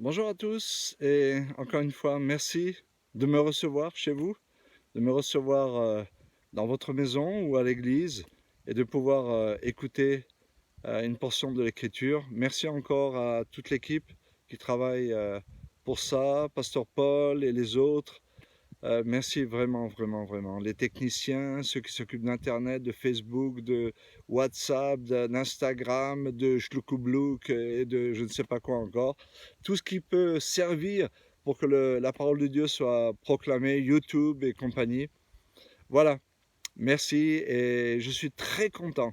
Bonjour à tous et encore une fois, merci de me recevoir chez vous, de me recevoir dans votre maison ou à l'église et de pouvoir écouter une portion de l'Écriture. Merci encore à toute l'équipe qui travaille pour ça, Pasteur Paul et les autres. Merci vraiment, vraiment, vraiment. Les techniciens, ceux qui s'occupent d'Internet, de Facebook, de WhatsApp, d'Instagram, de Schluckublouk et de je ne sais pas quoi encore. Tout ce qui peut servir pour que la parole de Dieu soit proclamée, YouTube et compagnie. Voilà, merci et je suis très content,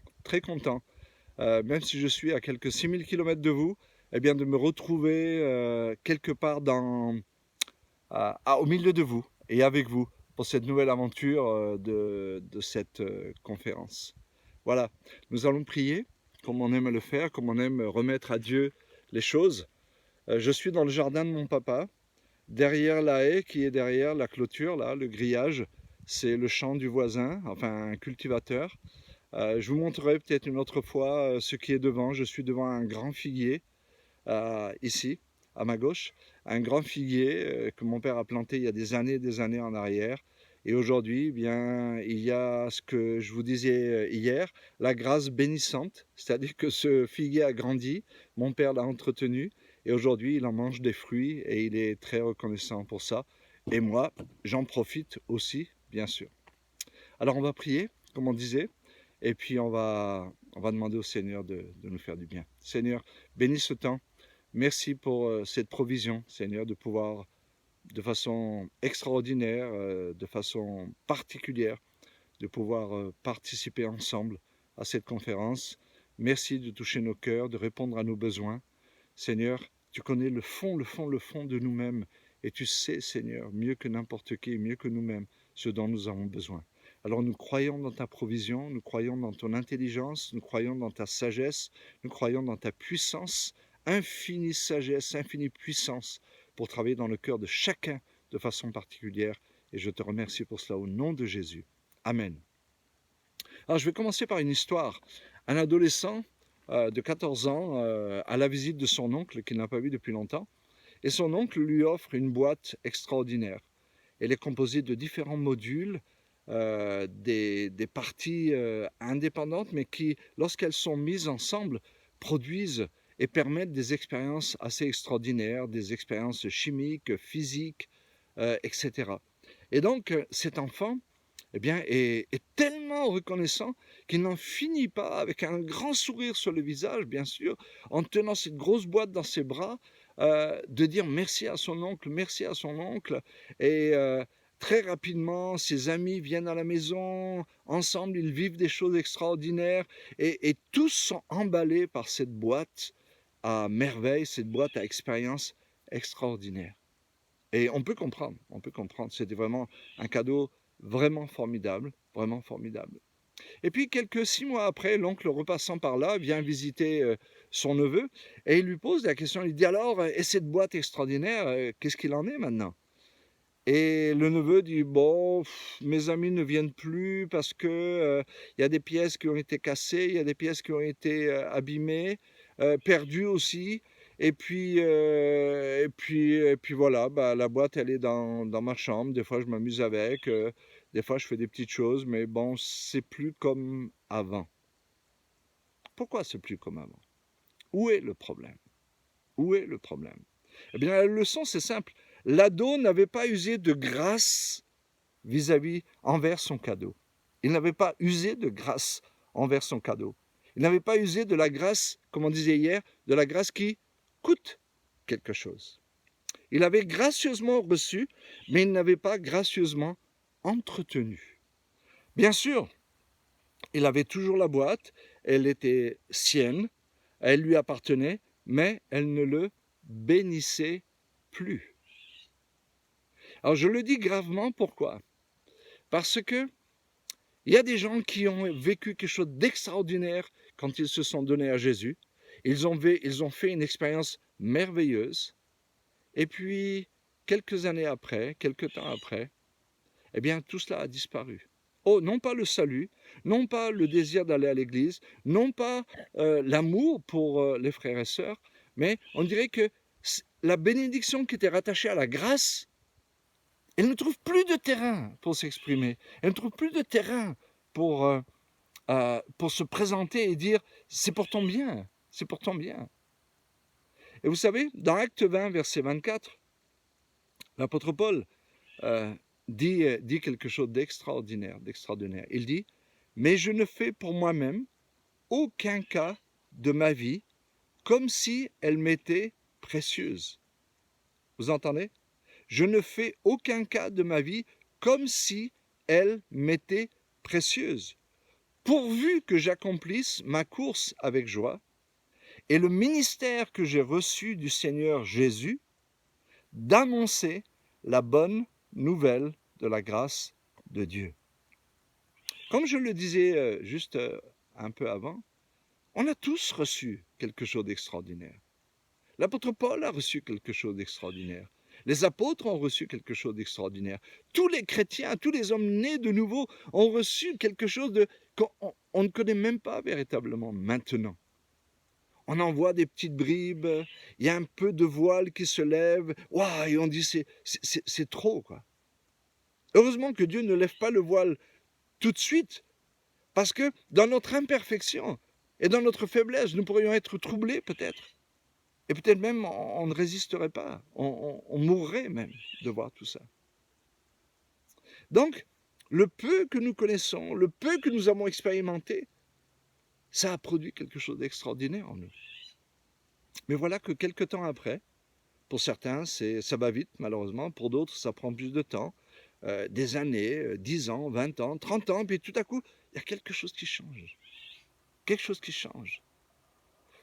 même si je suis à quelques 6000 km de vous, eh bien de me retrouver quelque part au milieu de vous et avec vous pour cette nouvelle aventure de cette conférence. Voilà, nous allons prier comme on aime le faire, comme on aime remettre à Dieu les choses. Je suis dans le jardin de mon papa, derrière la haie qui est derrière la clôture, là, le grillage, c'est le champ du voisin, enfin un cultivateur. Je vous montrerai peut-être une autre fois ce qui est devant. Je suis devant un grand figuier ici, à ma gauche, un grand figuier que mon père a planté il y a des années en arrière. Et aujourd'hui, eh bien, il y a ce que je vous disais hier, la grâce bénissante, c'est-à-dire que ce figuier a grandi, mon père l'a entretenu, et aujourd'hui, il en mange des fruits, et il est très reconnaissant pour ça. Et moi, j'en profite aussi, bien sûr. Alors, on va prier, comme on disait, et puis on va demander au Seigneur de nous faire du bien. Seigneur, bénis ce temps. Merci pour cette provision, Seigneur, de pouvoir, de façon extraordinaire, de façon particulière, de pouvoir participer ensemble à cette conférence. Merci de toucher nos cœurs, de répondre à nos besoins. Seigneur, tu connais le fond de nous-mêmes. Et tu sais, Seigneur, mieux que n'importe qui, mieux que nous-mêmes, ce dont nous avons besoin. Alors nous croyons dans ta provision, nous croyons dans ton intelligence, nous croyons dans ta sagesse, nous croyons dans ta puissance, infinie sagesse, infinie puissance, pour travailler dans le cœur de chacun de façon particulière. Et je te remercie pour cela au nom de Jésus. Amen. Alors je vais commencer par une histoire. Un adolescent de 14 ans à la visite de son oncle qu'il n'a pas vu depuis longtemps. Et son oncle lui offre une boîte extraordinaire. Elle est composée de différents modules, des parties indépendantes, mais qui, lorsqu'elles sont mises ensemble, produisent et permettent des expériences assez extraordinaires, des expériences chimiques, physiques, etc. Et donc, cet enfant eh bien, est tellement reconnaissant qu'il n'en finit pas, avec un grand sourire sur le visage, bien sûr, en tenant cette grosse boîte dans ses bras, de dire merci à son oncle, merci à son oncle. Et très rapidement, ses amis viennent à la maison, ensemble, ils vivent des choses extraordinaires, et tous sont emballés par cette boîte à merveille, cette boîte à expérience extraordinaire. Et on peut comprendre, c'était vraiment un cadeau vraiment formidable, vraiment formidable. Et puis, quelques 6 mois après, l'oncle repassant par là vient visiter son neveu et il lui pose la question, il dit alors, et cette boîte extraordinaire, qu'est-ce qu'il en est maintenant? Et le neveu dit, bon, mes amis ne viennent plus parce que il y a des pièces qui ont été cassées, il y a des pièces qui ont été abîmées, perdues aussi. Et puis voilà, bah, la boîte, elle est dans ma chambre. Des fois, je m'amuse avec. Des fois, je fais des petites choses. Mais bon, c'est plus comme avant. Pourquoi c'est plus comme avant? Où est le problème? Où est le problème? Eh bien, la leçon, c'est simple. L'ado n'avait pas usé de grâce vis-à-vis envers son cadeau. Il n'avait pas usé de grâce envers son cadeau. Il n'avait pas usé de la grâce, comme on disait hier, de la grâce qui coûte quelque chose. Il avait gracieusement reçu, mais il n'avait pas gracieusement entretenu. Bien sûr, il avait toujours la boîte, elle était sienne, elle lui appartenait, mais elle ne le bénissait plus. Alors je le dis gravement, pourquoi? Parce que il y a des gens qui ont vécu quelque chose d'extraordinaire quand ils se sont donnés à Jésus. Ils ont fait une expérience merveilleuse. Et puis, quelques années après, quelques temps après, eh bien, tout cela a disparu. Oh, non pas le salut, non pas le désir d'aller à l'église, non pas l'amour pour les frères et sœurs, mais on dirait que la bénédiction qui était rattachée à la grâce, elle ne trouve plus de terrain pour s'exprimer. Elle ne trouve plus de terrain pour se présenter et dire « c'est pour ton bien, c'est pour ton bien ». Et vous savez, dans Acte 20, verset 24, l'apôtre Paul dit quelque chose d'extraordinaire. Il dit « Mais je ne fais pour moi-même aucun cas de ma vie comme si elle m'était précieuse. » Vous entendez? Je ne fais aucun cas de ma vie comme si elle m'était précieuse, pourvu que j'accomplisse ma course avec joie et le ministère que j'ai reçu du Seigneur Jésus, d'annoncer la bonne nouvelle de la grâce de Dieu. Comme je le disais juste un peu avant, on a tous reçu quelque chose d'extraordinaire. L'apôtre Paul a reçu quelque chose d'extraordinaire. Les apôtres ont reçu quelque chose d'extraordinaire. Tous les chrétiens, tous les hommes nés de nouveau ont reçu quelque chose qu'on ne connaît même pas véritablement maintenant. On en voit des petites bribes, il y a un peu de voile qui se lève, waouh, et on dit c'est trop, quoi. Heureusement que Dieu ne lève pas le voile tout de suite, parce que dans notre imperfection et dans notre faiblesse, nous pourrions être troublés peut-être. Et peut-être même on ne résisterait pas, on mourrait même de voir tout ça. Donc, le peu que nous connaissons, le peu que nous avons expérimenté, ça a produit quelque chose d'extraordinaire en nous. Mais voilà que quelque temps après, pour certains, ça va vite malheureusement, pour d'autres, ça prend plus de temps, des années, 10 ans, 20 ans, 30 ans, puis tout à coup, il y a quelque chose qui change. Quelque chose qui change.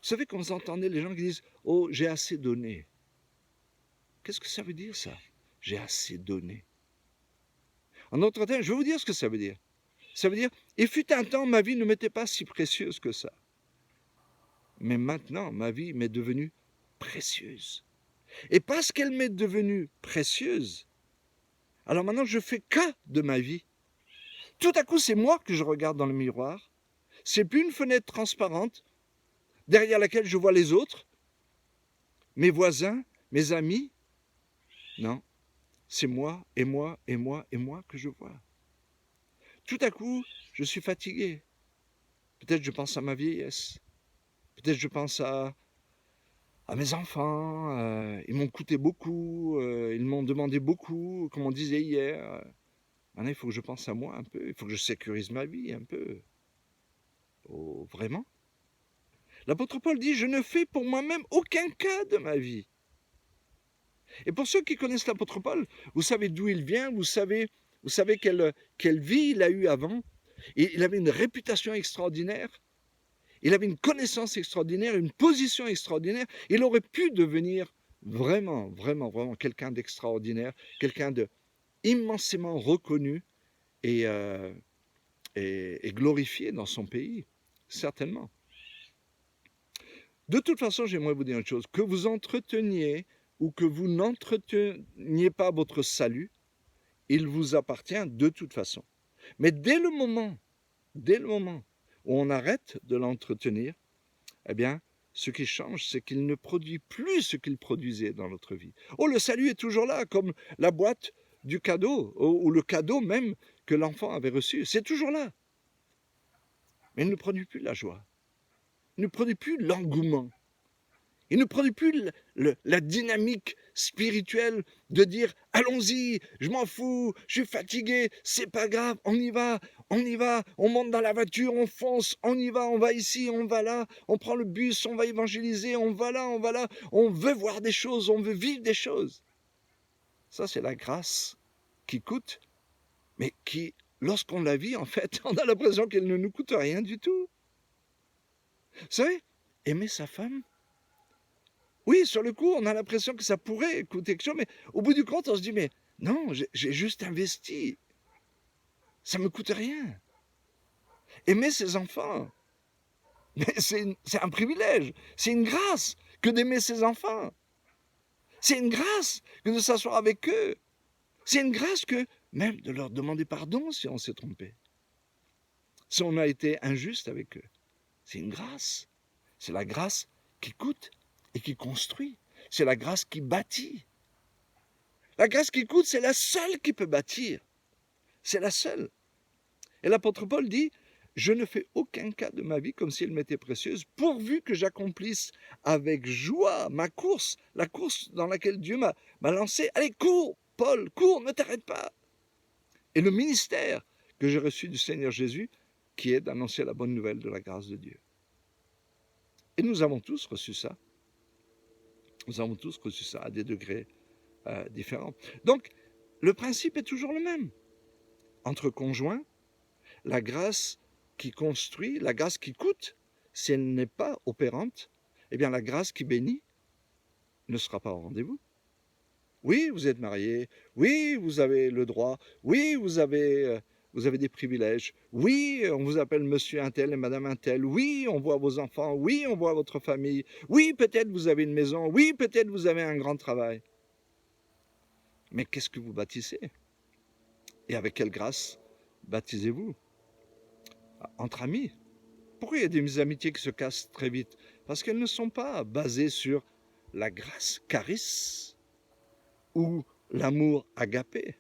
Vous savez, quand vous entendez les gens qui disent « Oh, j'ai assez donné ». Qu'est-ce que ça veut dire, ça? J'ai assez donné. En d'autres termes, je vais vous dire ce que ça veut dire. Ça veut dire, il fut un temps, ma vie ne m'était pas si précieuse que ça. Mais maintenant, ma vie m'est devenue précieuse. Et parce qu'elle m'est devenue précieuse, alors maintenant je fais cas de ma vie. Tout à coup, c'est moi que je regarde dans le miroir. C'est plus une fenêtre transparente derrière laquelle je vois les autres, mes voisins, mes amis. Non, c'est moi et moi et moi et moi que je vois. Tout à coup, je suis fatigué. Peut-être je pense à ma vieillesse. Peut-être je pense à mes enfants. Ils m'ont coûté beaucoup. Ils m'ont demandé beaucoup, comme on disait hier. Maintenant, il faut que je pense à moi un peu. Il faut que je sécurise ma vie un peu. Oh, vraiment? L'apôtre Paul dit, je ne fais pour moi-même aucun cas de ma vie. Et pour ceux qui connaissent l'apôtre Paul, vous savez d'où il vient, vous savez quelle vie il a eue avant. Et il avait une réputation extraordinaire. Il avait une connaissance extraordinaire, une position extraordinaire. Il aurait pu devenir vraiment, vraiment, vraiment quelqu'un d'extraordinaire, quelqu'un de immensément reconnu et glorifié dans son pays, certainement. De toute façon, j'aimerais vous dire une chose, que vous entreteniez ou que vous n'entreteniez pas votre salut, il vous appartient de toute façon. Mais dès le moment où on arrête de l'entretenir, eh bien, ce qui change, c'est qu'il ne produit plus ce qu'il produisait dans notre vie. Oh, le salut est toujours là, comme la boîte du cadeau, ou le cadeau même que l'enfant avait reçu. C'est toujours là. Mais il ne produit plus la joie. Il ne produit plus l'engouement. Il ne produit plus la dynamique spirituelle de dire « Allons-y, je m'en fous, je suis fatigué, c'est pas grave, on y va, on monte dans la voiture, on fonce, on y va, on va ici, on va là, on prend le bus, on va évangéliser, on va là, on veut voir des choses, on veut vivre des choses. » Ça, c'est la grâce qui coûte, mais qui, lorsqu'on la vit, en fait, on a l'impression qu'elle ne nous coûte rien du tout. Vous savez, aimer sa femme, oui, sur le coup, on a l'impression que ça pourrait coûter quelque chose, mais au bout du compte, on se dit, mais non, j'ai juste investi. Ça ne me coûte rien. Aimer ses enfants, mais c'est un privilège, c'est une grâce que d'aimer ses enfants. C'est une grâce que de s'asseoir avec eux. C'est une grâce que même de leur demander pardon si on s'est trompé. Si on a été injuste avec eux. C'est une grâce. C'est la grâce qui coûte et qui construit. c'est la grâce qui bâtit. La grâce qui coûte, c'est la seule qui peut bâtir. C'est la seule. Et l'apôtre Paul dit, je ne fais aucun cas de ma vie comme si elle m'était précieuse, pourvu que j'accomplisse avec joie ma course, la course dans laquelle Dieu m'a lancé. Allez, cours, Paul, cours, ne t'arrête pas. Et le ministère que j'ai reçu du Seigneur Jésus, qui est d'annoncer la bonne nouvelle de la grâce de Dieu. Et nous avons tous reçu ça. Nous avons tous reçu ça à des degrés différents. Donc, le principe est toujours le même. Entre conjoints, la grâce qui construit, la grâce qui coûte, si elle n'est pas opérante, eh bien la grâce qui bénit ne sera pas au rendez-vous. Oui, vous êtes mariés, oui, vous avez le droit, oui, vous avez des privilèges, oui, on vous appelle monsieur un tel et madame un tel, oui, on voit vos enfants, oui, on voit votre famille, oui, peut-être vous avez une maison, oui, peut-être vous avez un grand travail. Mais qu'est-ce que vous bâtissez? Et avec quelle grâce baptisez-vous? Entre amis. Pourquoi il y a des amitiés qui se cassent très vite? Parce qu'elles ne sont pas basées sur la grâce charis ou l'amour agapé.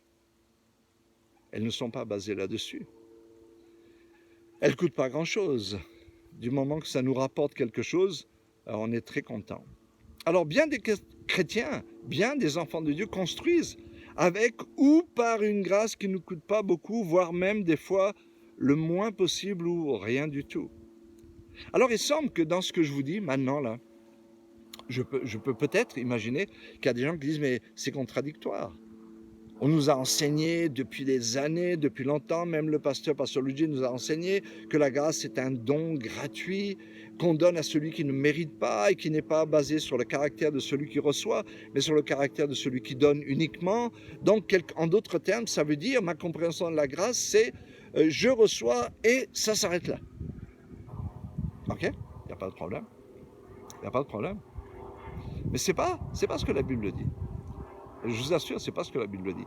Elles ne sont pas basées là-dessus. Elles ne coûtent pas grand-chose. Du moment que ça nous rapporte quelque chose, on est très content. Alors bien des chrétiens, bien des enfants de Dieu construisent avec ou par une grâce qui ne coûte pas beaucoup, voire même des fois le moins possible ou rien du tout. Alors il semble que dans ce que je vous dis maintenant là, je peux peut-être imaginer qu'il y a des gens qui disent mais c'est contradictoire. On nous a enseigné depuis des années, depuis longtemps, même le pasteur Luigi nous a enseigné que la grâce est un don gratuit qu'on donne à celui qui ne mérite pas et qui n'est pas basé sur le caractère de celui qui reçoit, mais sur le caractère de celui qui donne uniquement. Donc, en d'autres termes, ça veut dire, ma compréhension de la grâce, c'est je reçois et ça s'arrête là. Ok? Il n'y a pas de problème. Il n'y a pas de problème. Mais c'est pas ce que la Bible dit. Je vous assure, c'est pas ce que la Bible dit.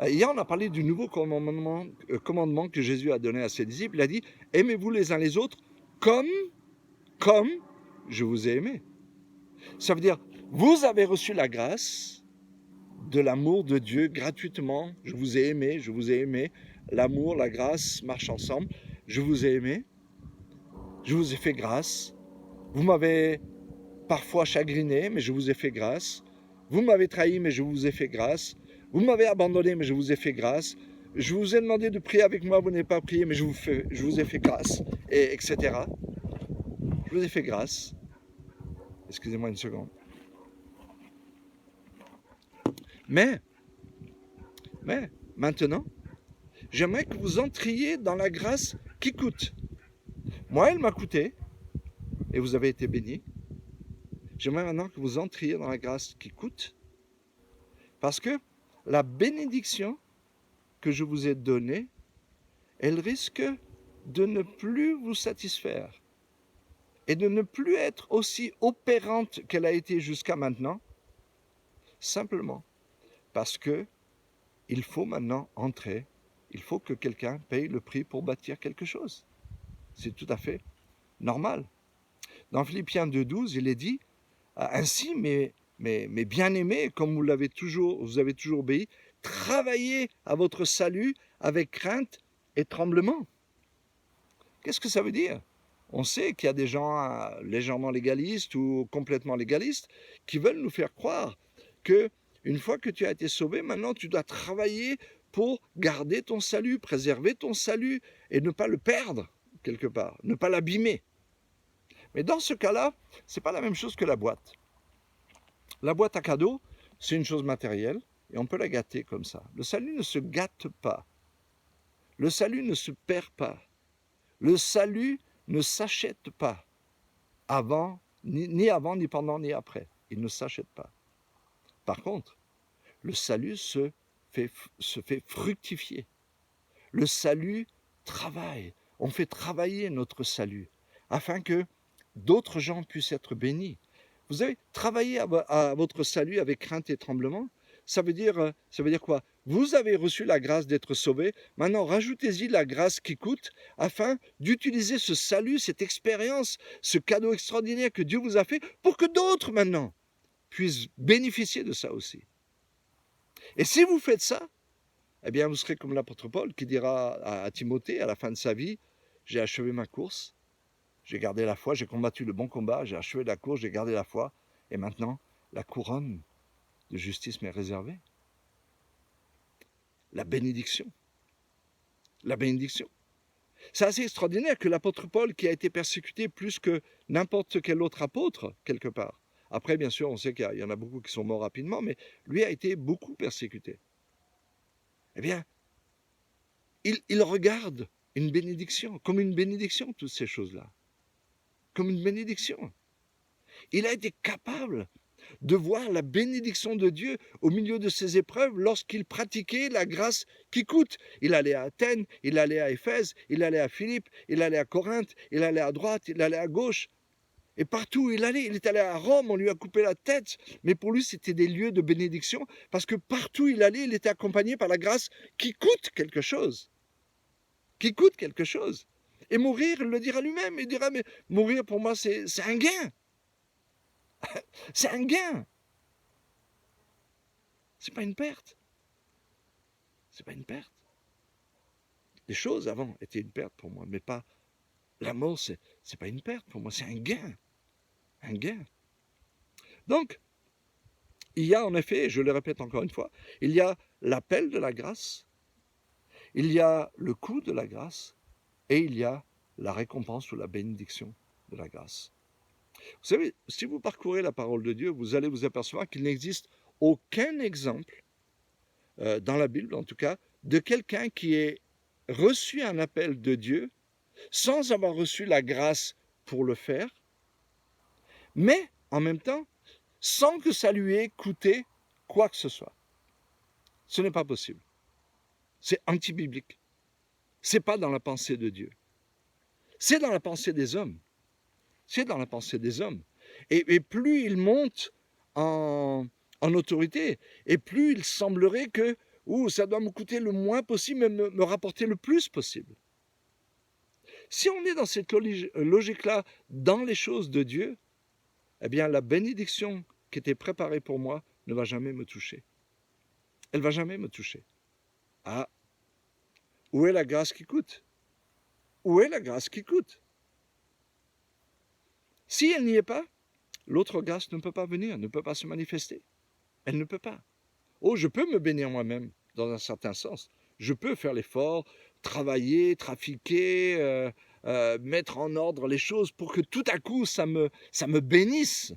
Hier, on a parlé du nouveau commandement que Jésus a donné à ses disciples. Il a dit, aimez-vous les uns les autres comme je vous ai aimé. Ça veut dire, vous avez reçu la grâce de l'amour de Dieu gratuitement. Je vous ai aimé. L'amour, la grâce marchent ensemble. Je vous ai aimé. Je vous ai fait grâce. Vous m'avez parfois chagriné, mais je vous ai fait grâce. Vous m'avez trahi, mais je vous ai fait grâce. Vous m'avez abandonné, mais je vous ai fait grâce. Je vous ai demandé de prier avec moi, vous n'avez pas prié, mais je vous ai fait grâce, et etc. Je vous ai fait grâce. Excusez-moi une seconde. Mais, maintenant, j'aimerais que vous entriez dans la grâce qui coûte. Moi, elle m'a coûté, et vous avez été bénis. J'aimerais maintenant que vous entriez dans la grâce qui coûte, parce que la bénédiction que je vous ai donnée, elle risque de ne plus vous satisfaire et de ne plus être aussi opérante qu'elle a été jusqu'à maintenant, simplement parce que il faut maintenant entrer, il faut que quelqu'un paye le prix pour bâtir quelque chose. C'est tout à fait normal. Dans Philippiens 2,12, il est dit, ainsi, mes bien-aimés, comme vous avez toujours obéi, travaillez à votre salut avec crainte et tremblement. Qu'est-ce que ça veut dire? On sait qu'il y a des gens légèrement légalistes ou complètement légalistes qui veulent nous faire croire que une fois que tu as été sauvé, maintenant tu dois travailler pour garder ton salut, préserver ton salut et ne pas le perdre quelque part, ne pas l'abîmer. Mais dans ce cas-là, ce n'est pas la même chose que la boîte. La boîte à cadeaux, c'est une chose matérielle et on peut la gâter comme ça. Le salut ne se gâte pas. Le salut ne se perd pas. Le salut ne s'achète pas avant, ni avant, ni pendant, ni après. Il ne s'achète pas. Par contre, le salut se fait fructifier. Le salut travaille. On fait travailler notre salut afin que d'autres gens puissent être bénis. Vous avez travaillé à votre salut avec crainte et tremblement. Ça veut dire quoi? Vous avez reçu la grâce d'être sauvé. Maintenant, rajoutez-y la grâce qui coûte afin d'utiliser ce salut, cette expérience, ce cadeau extraordinaire que Dieu vous a fait pour que d'autres maintenant puissent bénéficier de ça aussi. Et si vous faites ça, eh bien, vous serez comme l'apôtre Paul qui dira à Timothée à la fin de sa vie, j'ai achevé ma course, j'ai gardé la foi, j'ai combattu le bon combat, j'ai achevé la course, j'ai gardé la foi, et maintenant, la couronne de justice m'est réservée. La bénédiction. La bénédiction. C'est assez extraordinaire que l'apôtre Paul, qui a été persécuté plus que n'importe quel autre apôtre, quelque part. Après, bien sûr, on sait qu'il y en a beaucoup qui sont morts rapidement, mais lui a été beaucoup persécuté. Eh bien, il regarde une bénédiction, comme une bénédiction, toutes ces choses-là. Comme une bénédiction. Il a été capable de voir la bénédiction de Dieu au milieu de ses épreuves lorsqu'il pratiquait la grâce qui coûte. Il allait à Athènes, il allait à Éphèse, il allait à Philippe, il allait à Corinthe, il allait à droite, il allait à gauche. Et partout où il allait, il est allé à Rome, on lui a coupé la tête. Mais pour lui, c'était des lieux de bénédiction parce que partout où il allait, il était accompagné par la grâce qui coûte quelque chose. Qui coûte quelque chose. Et mourir, il le dira lui-même. Il dira, mais mourir pour moi, c'est un gain. C'est un gain. C'est pas une perte. C'est pas une perte. Les choses avant étaient une perte pour moi, mais pas la mort, c'est pas une perte pour moi, c'est un gain. Un gain. Donc, il y a en effet, je le répète encore une fois, il y a l'appel de la grâce, il y a le coût de la grâce, et il y a la récompense ou la bénédiction de la grâce. Vous savez, si vous parcourez la parole de Dieu, vous allez vous apercevoir qu'il n'existe aucun exemple, dans la Bible en tout cas, de quelqu'un qui ait reçu un appel de Dieu sans avoir reçu la grâce pour le faire, mais en même temps, sans que ça lui ait coûté quoi que ce soit. Ce n'est pas possible. C'est anti-biblique. Ce n'est pas dans la pensée de Dieu. C'est dans la pensée des hommes. C'est dans la pensée des hommes. Et plus il monte en autorité, et plus il semblerait que ça doit me coûter le moins possible, mais me rapporter le plus possible. Si on est dans cette logique-là, dans les choses de Dieu, eh bien la bénédiction qui était préparée pour moi ne va jamais me toucher. Elle ne va jamais me toucher. Ah, où est la grâce qui coûte? Où est la grâce qui coûte? Si elle n'y est pas, l'autre grâce ne peut pas venir, ne peut pas se manifester. Elle ne peut pas. Oh, je peux me bénir moi-même, dans un certain sens. Je peux faire l'effort, travailler, trafiquer, mettre en ordre les choses pour que tout à coup ça me bénisse.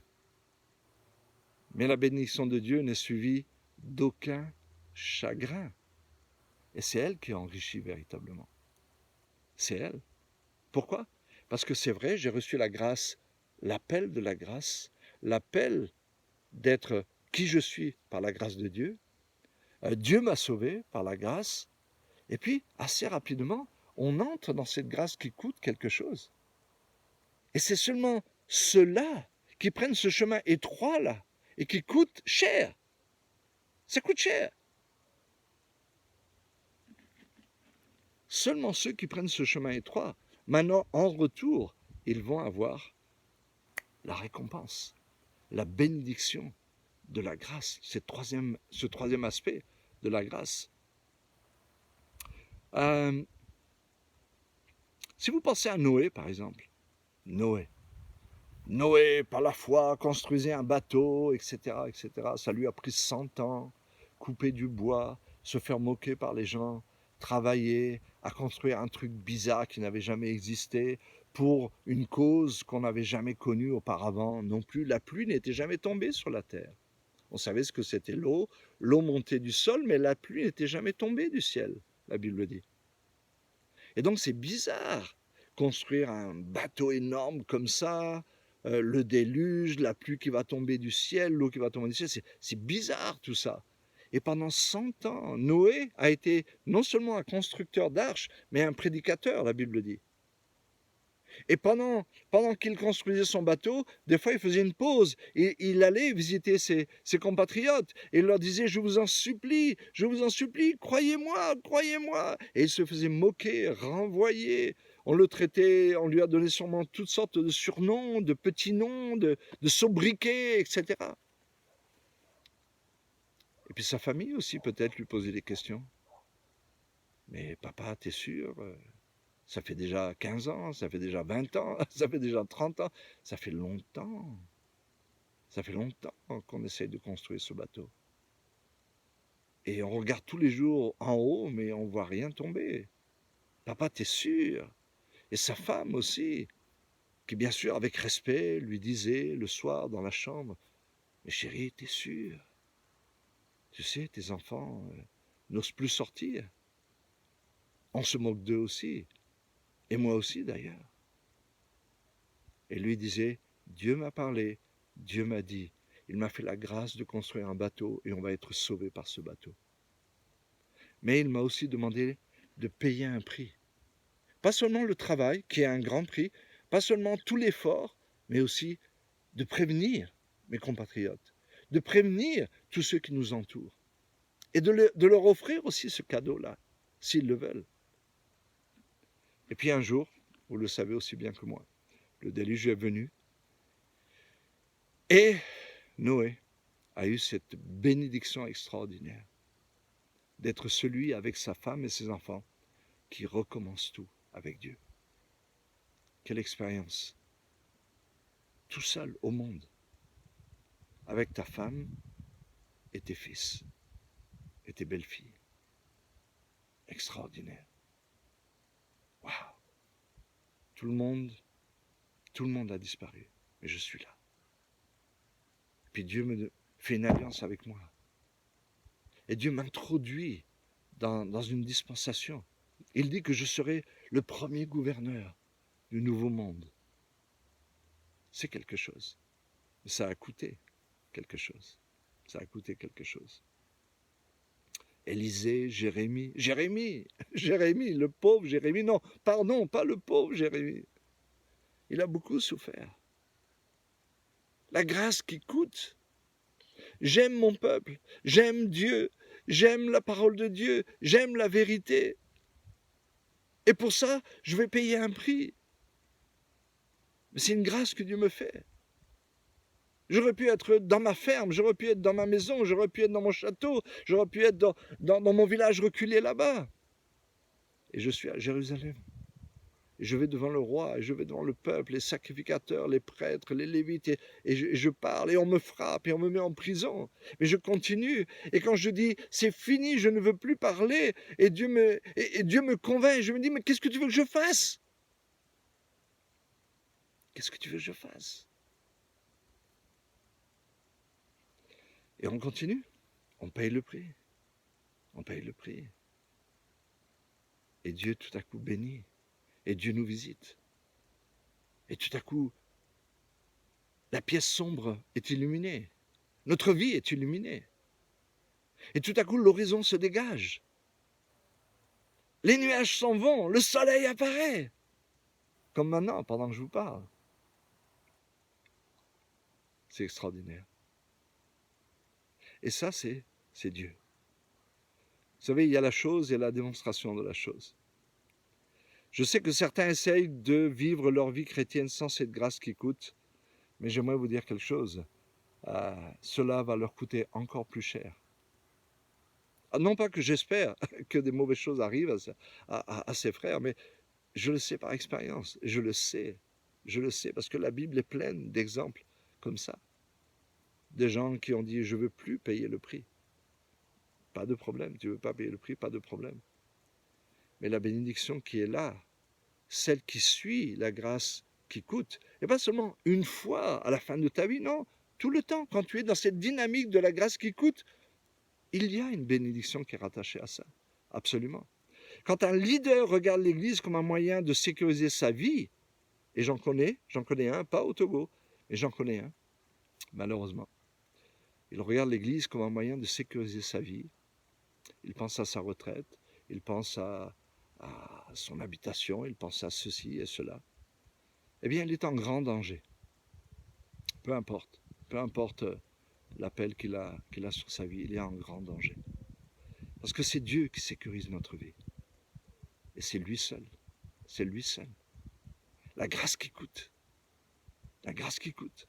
Mais la bénédiction de Dieu n'est suivie d'aucun chagrin. Et c'est elle qui enrichit véritablement. C'est elle. Pourquoi? Parce que c'est vrai, j'ai reçu la grâce, l'appel de la grâce, l'appel d'être qui je suis par la grâce de Dieu. Dieu m'a sauvé par la grâce. Et puis, assez rapidement, on entre dans cette grâce qui coûte quelque chose. Et c'est seulement ceux-là qui prennent ce chemin étroit-là et qui coûte cher. Ça coûte cher. Seulement ceux qui prennent ce chemin étroit, maintenant, en retour, ils vont avoir la récompense, la bénédiction de la grâce, ce troisième aspect de la grâce. Si vous pensez à Noé, par exemple, Noé, par la foi, construisait un bateau, etc., etc. Ça lui a pris 100 ans, couper du bois, se faire moquer par les gens, travailler à construire un truc bizarre qui n'avait jamais existé pour une cause qu'on n'avait jamais connue auparavant non plus. La pluie n'était jamais tombée sur la terre. On savait ce que c'était l'eau montait du sol, mais la pluie n'était jamais tombée du ciel, la Bible dit. Et donc c'est bizarre, construire un bateau énorme comme ça, le déluge, la pluie qui va tomber du ciel, l'eau qui va tomber du ciel, c'est bizarre tout ça. Et pendant 100 ans, Noé a été non seulement un constructeur d'arches, mais un prédicateur, la Bible dit. Et pendant qu'il construisait son bateau, des fois il faisait une pause et il allait visiter ses compatriotes et il leur disait « je vous en supplie, croyez-moi, croyez-moi ». Et il se faisait moquer, renvoyer. On le traitait, on lui a donné sûrement toutes sortes de surnoms, de petits noms, de sobriquets, etc. Et puis sa famille aussi peut-être lui poser des questions. Mais papa, t'es sûr? Ça fait déjà 15 ans, ça fait déjà 20 ans, ça fait déjà 30 ans, ça fait longtemps. Ça fait longtemps qu'on essaye de construire ce bateau. Et on regarde tous les jours en haut, mais on ne voit rien tomber. Papa, t'es sûr? Et sa femme aussi, qui bien sûr, avec respect, lui disait le soir dans la chambre, mais chérie, t'es sûr? Tu sais, tes enfants n'osent plus sortir. On se moque d'eux aussi, et moi aussi d'ailleurs. Et lui disait, Dieu m'a parlé, Dieu m'a dit, il m'a fait la grâce de construire un bateau et on va être sauvés par ce bateau. Mais il m'a aussi demandé de payer un prix. Pas seulement le travail, qui est un grand prix, pas seulement tout l'effort, mais aussi de prévenir mes compatriotes, de prévenir tous ceux qui nous entourent, et de leur offrir aussi ce cadeau-là, s'ils le veulent. Et puis un jour, vous le savez aussi bien que moi, le déluge est venu, et Noé a eu cette bénédiction extraordinaire d'être celui avec sa femme et ses enfants qui recommence tout avec Dieu. Quelle expérience! Tout seul au monde, avec ta femme et tes fils et tes belles-filles. Extraordinaire. Waouh! Tout le monde a disparu, mais je suis là. Puis Dieu me fait une alliance avec moi. Et Dieu m'introduit dans une dispensation. Il dit que je serai le premier gouverneur du nouveau monde. C'est quelque chose. Mais ça a coûté quelque chose. Ça a coûté quelque chose. Élisée, Jérémie, le pauvre Jérémie, non, pardon, pas le pauvre Jérémie. Il a beaucoup souffert. La grâce qui coûte. J'aime mon peuple, j'aime Dieu, j'aime la parole de Dieu, j'aime la vérité. Et pour ça, je vais payer un prix. Mais c'est une grâce que Dieu me fait. J'aurais pu être dans ma ferme, j'aurais pu être dans ma maison, j'aurais pu être dans mon château, j'aurais pu être dans mon village reculé là-bas. Et je suis à Jérusalem. Et je vais devant le roi, et je vais devant le peuple, les sacrificateurs, les prêtres, les lévites, et je parle, et on me frappe, et on me met en prison. Mais je continue. Et quand je dis, c'est fini, je ne veux plus parler, et Dieu me convainc, je me dis, mais qu'est-ce que tu veux que je fasse? Qu'est-ce que tu veux que je fasse? Et on continue. On paye le prix. On paye le prix. Et Dieu tout à coup bénit. Et Dieu nous visite. Et tout à coup, la pièce sombre est illuminée. Notre vie est illuminée. Et tout à coup, l'horizon se dégage. Les nuages s'en vont, le soleil apparaît. Comme maintenant, pendant que je vous parle. C'est extraordinaire. Et ça, c'est Dieu. Vous savez, il y a la chose et la démonstration de la chose. Je sais que certains essayent de vivre leur vie chrétienne sans cette grâce qui coûte, mais j'aimerais vous dire quelque chose. Cela va leur coûter encore plus cher. Non pas que j'espère que des mauvaises choses arrivent à ces frères, mais je le sais par expérience. Je le sais parce que la Bible est pleine d'exemples comme ça. Des gens qui ont dit, je ne veux plus payer le prix. Pas de problème, tu ne veux pas payer le prix, pas de problème. Mais la bénédiction qui est là, celle qui suit la grâce qui coûte, et pas seulement une fois à la fin de ta vie, non, tout le temps, quand tu es dans cette dynamique de la grâce qui coûte, il y a une bénédiction qui est rattachée à ça, absolument. Quand un leader regarde l'Église comme un moyen de sécuriser sa vie, et j'en connais un, pas au Togo, mais j'en connais un, malheureusement. Il regarde l'Église comme un moyen de sécuriser sa vie. Il pense à sa retraite, il pense à son habitation, il pense à ceci et cela. Eh bien, il est en grand danger. Peu importe l'appel qu'il a sur sa vie, il est en grand danger. Parce que c'est Dieu qui sécurise notre vie. Et c'est lui seul. C'est lui seul. La grâce qui coûte. La grâce qui coûte.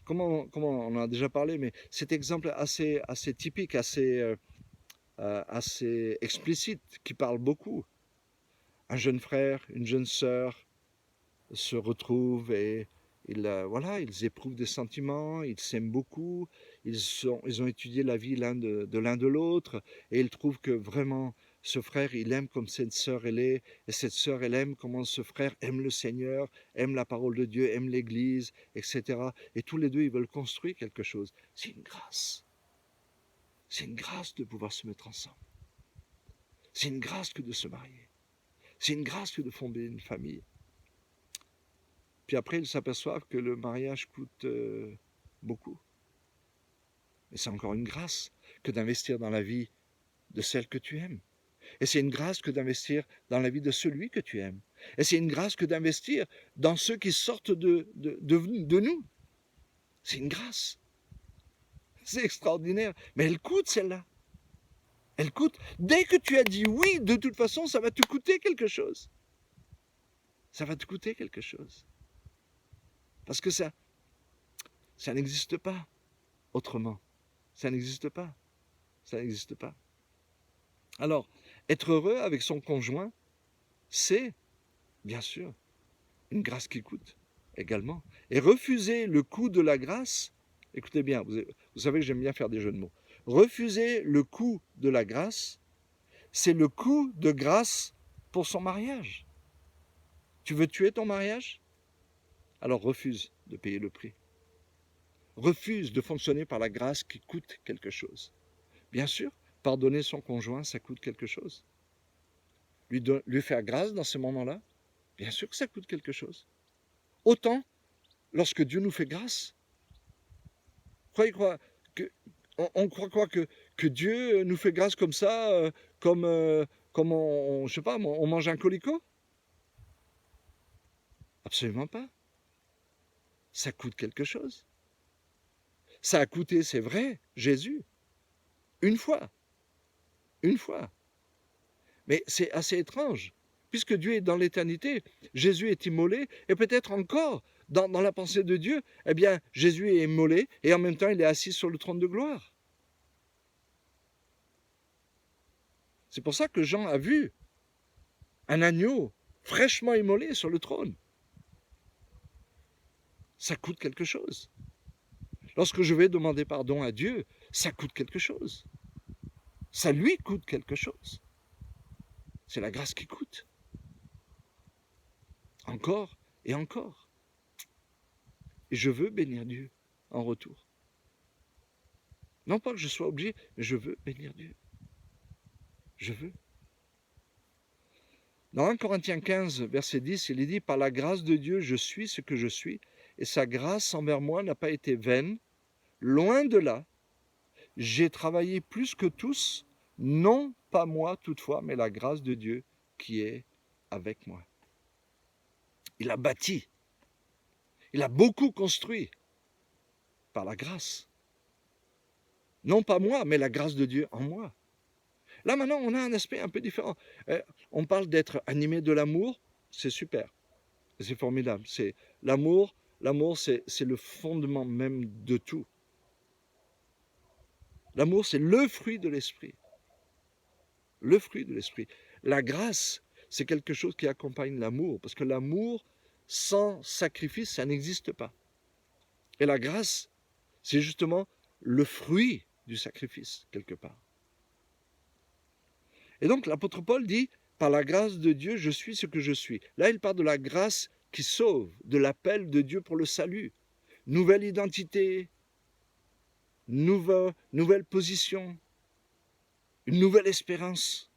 comment on en a déjà parlé, mais cet exemple assez typique, assez explicite, qui parle beaucoup. Un jeune frère, une jeune sœur se retrouvent et voilà, ils éprouvent des sentiments, ils s'aiment beaucoup, ils ont étudié la vie de l'un de l'autre, et ils trouvent que vraiment ce frère, il aime comme cette sœur elle est, et cette sœur, elle aime comment ce frère aime le Seigneur, aime la parole de Dieu, aime l'Église, etc. Et tous les deux, ils veulent construire quelque chose. C'est une grâce. C'est une grâce de pouvoir se mettre ensemble. C'est une grâce que de se marier. C'est une grâce que de fonder une famille. Puis après, ils s'aperçoivent que le mariage coûte beaucoup. Mais c'est encore une grâce que d'investir dans la vie de celle que tu aimes. Et c'est une grâce que d'investir dans la vie de celui que tu aimes. Et c'est une grâce que d'investir dans ceux qui sortent de nous. C'est une grâce. C'est extraordinaire. Mais elle coûte, celle-là. Elle coûte. Dès que tu as dit oui, de toute façon, ça va te coûter quelque chose. Ça va te coûter quelque chose. Parce que ça n'existe pas autrement. Ça n'existe pas. Ça n'existe pas. Alors, être heureux avec son conjoint, c'est, bien sûr, une grâce qui coûte également. Et refuser le coût de la grâce, écoutez bien, vous savez que j'aime bien faire des jeux de mots. Refuser le coût de la grâce, c'est le coût de grâce pour son mariage. Tu veux tuer ton mariage? Alors refuse de payer le prix. Refuse de fonctionner par la grâce qui coûte quelque chose. Bien sûr, pardonner son conjoint, ça coûte quelque chose. Lui faire grâce dans ces moments-là, bien sûr que ça coûte quelque chose. Autant lorsque Dieu nous fait grâce. On croit quoi que Dieu nous fait grâce comme ça, comme je sais pas, on mange un colicot? Absolument pas. Ça coûte quelque chose. Ça a coûté, c'est vrai, Jésus. Une fois. Une fois. Mais c'est assez étrange. Puisque Dieu est dans l'éternité, Jésus est immolé, et peut-être encore, dans la pensée de Dieu, eh bien, Jésus est immolé, et en même temps, il est assis sur le trône de gloire. C'est pour ça que Jean a vu un agneau fraîchement immolé sur le trône. Ça coûte quelque chose. Lorsque je vais demander pardon à Dieu, ça coûte quelque chose. Ça lui coûte quelque chose. C'est la grâce qui coûte. Encore et encore. Et je veux bénir Dieu en retour. Non pas que je sois obligé, mais je veux bénir Dieu. Je veux. Dans 1 Corinthiens 15, verset 10, il est dit « Par la grâce de Dieu, je suis ce que je suis, et sa grâce envers moi n'a pas été vaine. Loin de là, j'ai travaillé plus que tous, non pas moi toutefois, mais la grâce de Dieu qui est avec moi. » Il a bâti, il a beaucoup construit par la grâce. Non pas moi, mais la grâce de Dieu en moi. Là maintenant, on a un aspect un peu différent. On parle d'être animé de l'amour, c'est super, c'est formidable. C'est l'amour, c'est le fondement même de tout. L'amour, c'est le fruit de l'esprit. Le fruit de l'esprit. La grâce, c'est quelque chose qui accompagne l'amour, parce que l'amour sans sacrifice, ça n'existe pas. Et la grâce, c'est justement le fruit du sacrifice, quelque part. Et donc l'apôtre Paul dit, par la grâce de Dieu, je suis ce que je suis. Là, il parle de la grâce qui sauve, de l'appel de Dieu pour le salut. Nouvelle identité, nouvelle position, une nouvelle espérance,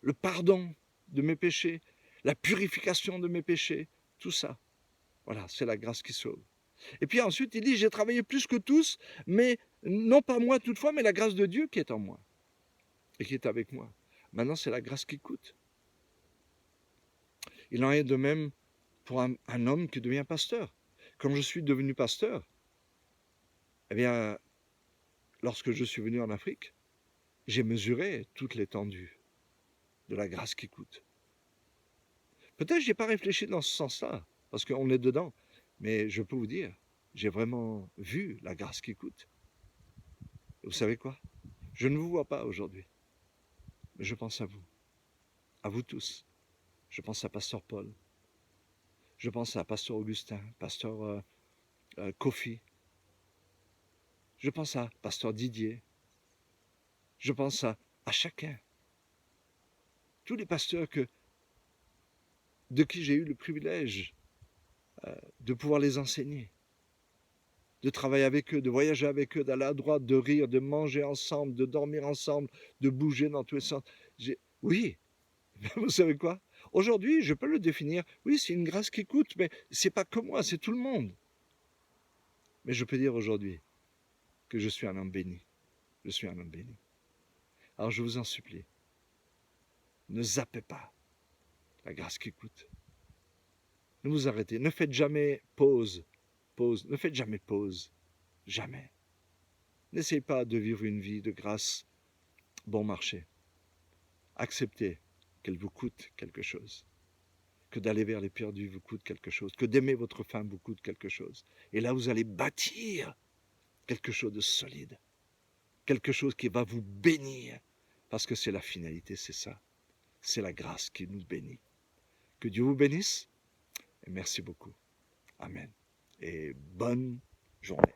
le pardon de mes péchés, la purification de mes péchés, tout ça. Voilà, c'est la grâce qui sauve. Et puis ensuite, il dit, j'ai travaillé plus que tous, mais non pas moi toutefois, mais la grâce de Dieu qui est en moi et qui est avec moi. Maintenant, c'est la grâce qui coûte. Il en est de même pour un homme qui devient pasteur. Comme je suis devenu pasteur, eh bien, lorsque je suis venu en Afrique, j'ai mesuré toute l'étendue de la grâce qui coûte. Peut-être que je n'ai pas réfléchi dans ce sens-là, parce qu'on est dedans, mais je peux vous dire, j'ai vraiment vu la grâce qui coûte. Et vous savez quoi? Je ne vous vois pas aujourd'hui, mais je pense à vous tous. Je pense à Pasteur Paul, je pense à Pasteur Augustin, Pasteur Kofi, je pense à Pasteur Didier, je pense à chacun, tous les pasteurs de qui j'ai eu le privilège de pouvoir les enseigner, de travailler avec eux, de voyager avec eux, d'aller à droite, de rire, de manger ensemble, de dormir ensemble, de bouger dans tous les sens. Oui, vous savez quoi? Aujourd'hui, je peux le définir, oui, c'est une grâce qui coûte, mais c'est pas que moi, c'est tout le monde. Mais je peux dire aujourd'hui que je suis un homme béni. Je suis un homme béni. Alors je vous en supplie, ne zappez pas la grâce qui coûte. Ne vous arrêtez, ne faites jamais pause, ne faites jamais pause, jamais. N'essayez pas de vivre une vie de grâce bon marché. Acceptez qu'elle vous coûte quelque chose, que d'aller vers les perdus vous coûte quelque chose, que d'aimer votre femme vous coûte quelque chose. Et là, vous allez bâtir quelque chose de solide, quelque chose qui va vous bénir, parce que c'est la finalité, c'est ça. C'est la grâce qui nous bénit. Que Dieu vous bénisse et merci beaucoup. Amen. Et bonne journée.